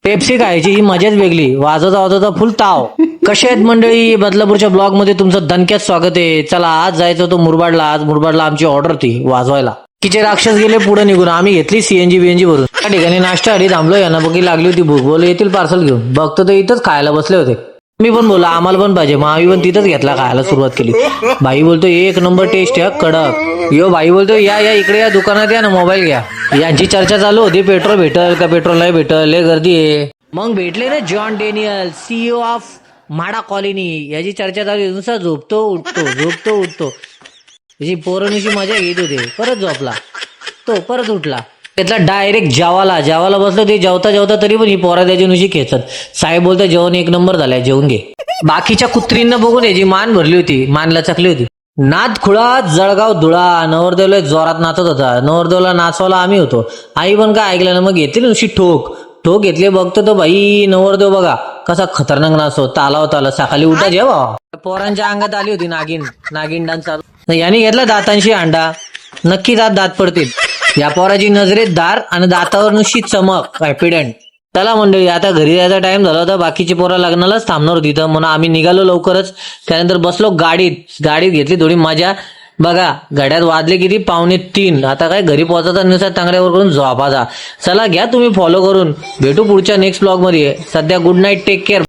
Pepsi खायची ही मजाच वेगळी, वाजवता वाजवता फुल ताव. कशा आहेत मंडळी, बदलापूरच्या ब्लॉग मध्ये तुमचं दणक्यात स्वागत आहे. चला आज जायचं होतं मुरबाडला. आज मुरबाडला आमची ऑर्डर होती वाजवायला. किचे राक्षस गेले पुढे निघून, आम्ही घेतली सीएनजी बीएनजी भरून. त्या ठिकाणी नाश्ता आधी थांबलो, यांना बघी लागली होती भूक, बोल येतील पार्सल घेऊन. बघतो तर इथंच खायला बसले होते. मी पण बोला आम्हाला पण पाहिजे, मग आम्ही पण तिथंच घेतला, खायला सुरुवात केली. भाई बोलतो एक नंबर टेस्ट आहे कडक. यो भाई बोलतो या या इकडे या दुकानात या ना, मोबाईल घ्या. यांची चर्चा चालू होती, पेट्रोल भेटल का पेट्रोल नाही भेटल, लय गर्दी आहे. मग भेटले ना John Daniel, CEO of MHADA colony. याची चर्चा चालू, नुसता झोपतो उठतो. त्याची पोरणीची मजा घेत होते. परत झोपला तो, परत उठला. त्यातला डायरेक्ट जेवायला बसलो. ते जेवता तरी पण ही पोरा त्याची नुशी खेचत. साहेब बोलतो जेवण एक नंबर झालाय, जेवून घे. बाकीच्या कुत्रींना बघून याची मान भरली होती, मानला चकली होती. नाद खुळा जळगाव धुळा. नवरदेवला जोरात नाचत होता. नवरदेवला नाचवायला आम्ही होतो. आई पण काय ऐकलं ना, मग घेतली नुशी ठोक घेतले. बघतो तो भाई नवरदेव बघा कसा खतरनाक नाचतो. ताला सकाळी उठा जेवा. पोरांच्या अंगात आली होती नागिन डान्स चालू. यांनी घेतला दातांशी अंडा. नक्कीच आज दात पडतील. या पोराची नजरेत दार आणि दातावर नुसती चमक, कॉन्फिडंट. चला मंडळी आता घरी जायचा टाइम झाला होता. बाकीची पोरं लग्नालाच थांबणार होती तर म्हणून आम्ही निघालो लवकरच. त्यानंतर बसलो गाडीत घेतली थोडी मजा. बघा घड्यात वाजले किती, 2:45. आता काय घरी पोहोचायचा नुसार टांगड्यावर करून झोपाचा. चला घ्या तुम्ही फॉलो करून. भेटू पुढच्या नेक्स्ट ब्लॉग मध्ये. सध्या गुड नाईट, टेक केअर.